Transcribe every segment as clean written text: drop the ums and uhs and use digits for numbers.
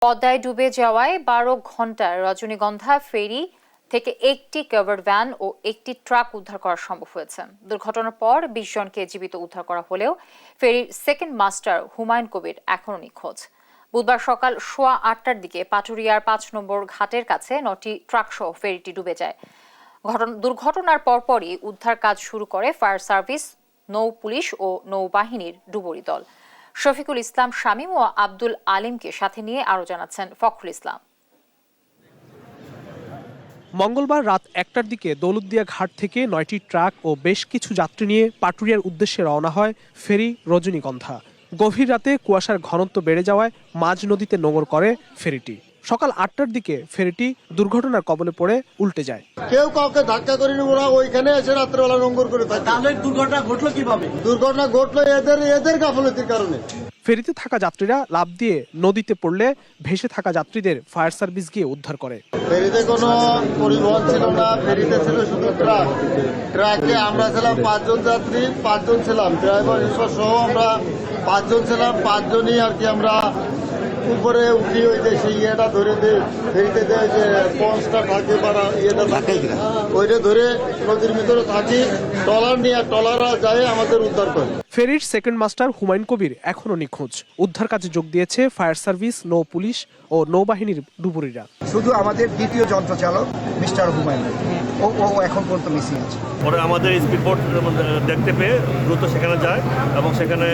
পদ্মায় ডুবে যাওয়ায় 12 ঘন্টার রজনীগন্ধা ফেরি থেকে একটি কভার্ড ভ্যান ও একটি ট্রাক উদ্ধার করা সম্ভব হয়েছে। দুর্ঘটনার পর 20 জনকে জীবিত উদ্ধার করা হলেও ফেরির সেকেন্ড মাস্টার হুমায়ুন কবির এখনও নিখোঁজ। বুধবার সকাল 8:15টার দিকে পাটুরিয়ার 5 নম্বর ঘাটের কাছে 9টি ট্রাকসহ ফেরিটি ডুবে যায়। দুর্ঘটনার পরপরই উদ্ধার কাজ শুরু করে ফায়ার সার্ভিস, নৌ পুলিশ ও নৌবাহিনীর ডুবুরি দল। শফিকুল ইসলাম শামীম ও আব্দুল আলিমকে সাথে নিয়ে আরো জানাচ্ছেন ফখরুল ইসলাম। মঙ্গলবার রাত 1টার দিকে দৌলতদিয়া ঘাট থেকে 9টি ট্রাক ও বেশ কিছু যাত্রী নিয়ে পাটুরিয়ার উদ্দেশ্যে রওনা হয় ফেরি রজনীগন্ধা। গভীর রাতে কুয়াশার ঘনত্ব বেড়ে যাওয়ায় মাঝ নদীতে নোঙর করে ফেরিটি। সকাল 8টার দিকে ফেরিটি দুর্ঘটনার কবলে পড়ে উল্টে যায়। কেউ কাউকে ধাক্কা করেনি, ওরা ওইখানে এসে রাত্রেবেলা নোঙর করে থাকে। তাহলে দুর্ঘটনা ঘটলো কিভাবে? দুর্ঘটনা ঘটলো এদের গাফলতির কারণে। ফেরিতে থাকা যাত্রীরা লাফ দিয়ে নদীতে পড়লে ভেসে থাকা যাত্রীদের ফায়ার সার্ভিস গিয়ে উদ্ধার করে। ফেরিতে কোনো পরিবহন ছিল না, ফেরিতে ছিল শুধু ট্রাক। ট্রাকে আমরা ছিলাম 5 জন যাত্রী, 5 জন ছিলাম ড্রাইভার সহ, আমরা 5 জন ছিলাম। 5 জনই আর কি আমরা উপরে উঠি ওই যে সেই ইয়েটা ধরে ফেরিতে যে পঞ্চটা থাকে বা ইয়েটা থাকে ওইটা ধরে নদীর ভিতরে থাকি, ট্রলার নিয়ে ট্রলাররা যায় আমাদের উদ্ধার করে। ফেরির সেকেন্ড মাস্টার হুমায়ুন কবির এখনও নিখোঁজ। উদ্ধার কাজে যোগ দিয়েছে ফায়ার সার্ভিস, নৌ পুলিশ ও নৌবাহিনীর ডুবুরিরা। শুধু আমাদের দ্বিতীয় যন্ত্রচালক মিস্টার হুমায়ুন ও এখন পর্যন্ত মিসিং আছে। পরে আমাদের স্পিডবোট দেখতে পেয়ে দ্রুত সেখানে যায় এবং সেখানে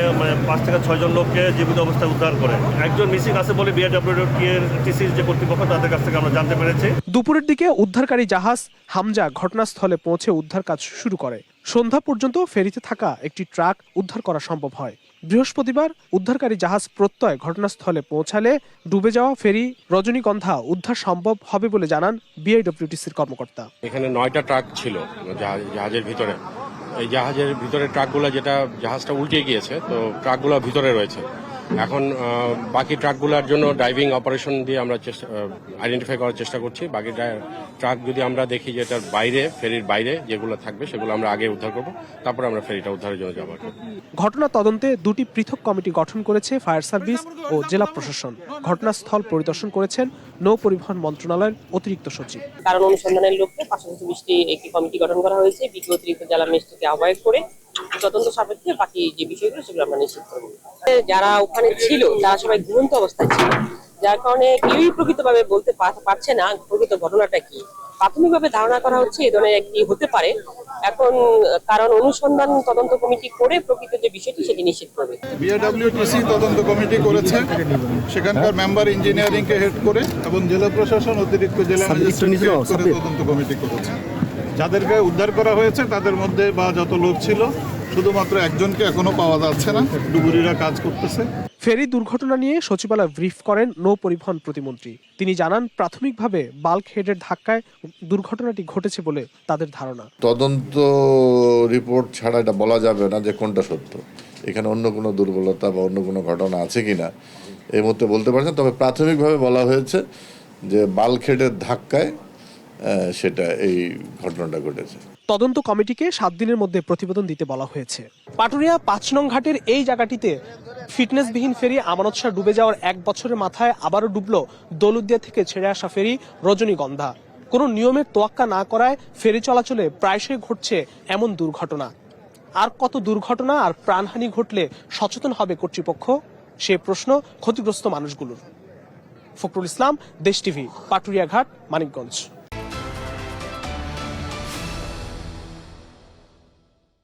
5 থেকে 6 জন লোককে জীবিত অবস্থায় উদ্ধার করে। একজন মিসিং আছে বলে বিআরডব্লিউটিসির যে কর্তৃপক্ষ তাদের কাছ থেকে আমরা জানতে পেরেছি। দুপুরের দিকে উদ্ধারকারী জাহাজ হামজা ঘটনাস্থলে পৌঁছে উদ্ধার কাজ শুরু করে। সন্ধ্যা পর্যন্ত ফেরিতে থাকা একটি ট্রাক উদ্ধার করা সম্ভব হয়। বৃহস্পতিবার উদ্ধারকারী জাহাজ প্রত্যয় ঘটনাস্থলে পৌঁছালে ডুবে যাওয়া ফেরি রজনীগন্ধা উদ্ধার সম্ভব হবে বলে জানান বিআইডব্লিউটিসির কর্মকর্তা। এখানে 9টা ট্রাক ছিল জাহাজের ভিতরে। এই জাহাজের ভিতরে ট্রাকগুলো, যেটা জাহাজটা উল্টে গিয়েছে, তো ট্রাকগুলো ভিতরে রয়েছে। এখন বাকি ট্রাকগুলোর জন্য ড্রাইভিং অপারেশন দিয়ে আমরা আইডেন্টিফাই করার চেষ্টা করছি। বাকি ট্রাক যদি আমরা দেখি যে এটার বাইরে, ফেরির বাইরে যেগুলো থাকবে সেগুলো আমরা আগে উদ্ধার করব, তারপর আমরা ফেরিটা উদ্ধারের জন্য যাব। ঘটনা তদন্তে 2টি পৃথক কমিটি গঠন করেছে ফায়ার সার্ভিস ও জেলা প্রশাসন। ঘটনাস্থল পরিদর্শন করেছেন নৌ পরিবহন মন্ত্রণালয়ের অতিরিক্ত সচিব। কারণ অনুসন্ধানের লক্ষ্যে 520টি একটি কমিটি গঠন করা হয়েছে। বিজ্ঞ অতিরিক্ত জেলা ম্যাজিস্ট্রেটকে আহ্বায়ক করে তদন্ত সাপেক্ষে বাকি যে বিষয়গুলো সেগুলো আমরা নিশ্চিত করব। যারা ওখানে ছিল তারা সবাই ঘুমন্ত অবস্থায় ছিল, যার কারণে কেউই প্রকৃতভাবে বলতে পারছে না প্রকৃত ঘটনাটা কি। প্রাথমিকভাবে ধারণা করা হচ্ছে এই ধরনের একটি হতে পারে। এখন কারণ অনুসন্ধান তদন্ত কমিটি করে প্রকৃত যে বিষয়টি সেটি নিশ্চিত করবে। বিআরডব্লিউটিসি তদন্ত কমিটি করেছে, সেখানকার মেম্বার ইঞ্জিনিয়ারিং কে হেড করে এবং জেলা প্রশাসন অতিরিক্ত জেলা ম্যাজিস্ট্রেটকে হেড করে তদন্ত কমিটি করেছে। যাদেরকে উদ্ধার করা হয়েছে তাদের মধ্যে বা যত লোক ছিল, শুধুমাত্র একজনকে এখনো পাওয়া যাচ্ছে না, ডুবুরিরা কাজ করতেছে। ফেরি দুর্ঘটনা নিয়ে সচিবালয় ব্রিফ করেন নৌ পরিবহন প্রতিমন্ত্রী। তিনি জানান, প্রাথমিকভাবে বাল্ক হেডের ধাক্কায় দুর্ঘটনাটি ঘটেছে বলে তাদের ধারণা। তদন্ত রিপোর্ট ছাড়া এটা বলা যাবে না যে কোনটা সত্য। এখানে অন্য কোনো দুর্বলতা বা অন্য কোনো ঘটনা আছে কিনা এই মুহূর্তে বলতে পারছেন। তবে প্রাথমিকভাবে বলা হয়েছে যে বাল্ক হেডের ধাক্কায় সেটা এই ঘটনাটা ঘটেছে। তদন্ত কমিটিকে 7 দিনের মধ্যে প্রতিবেদন দিতে বলা হয়েছে। পাটুরিয়া 5 নং ঘাটের এই জায়গাটিতে ফিটনেসবিহীন ফেরি আমানত শাহ ডুবে যাওয়ার 1 বছরের মাথায় আবারও ডুবল দৌলতদিয়া থেকে ছেড়ে আসা ফেরি রজনীগন্ধা। কোনো নিয়মের তোয়াক্কা না করায় ফেরি চলাচলে প্রায়শই ঘটছে এমন দুর্ঘটনা। আর কত দুর্ঘটনা আর প্রাণহানি ঘটলে সচেতন হবে কর্তৃপক্ষ, সে প্রশ্ন ক্ষতিগ্রস্ত মানুষগুলোর। ফখরুল ইসলাম, দেশ টিভি, পাটুরিয়া ঘাট, মানিকগঞ্জ।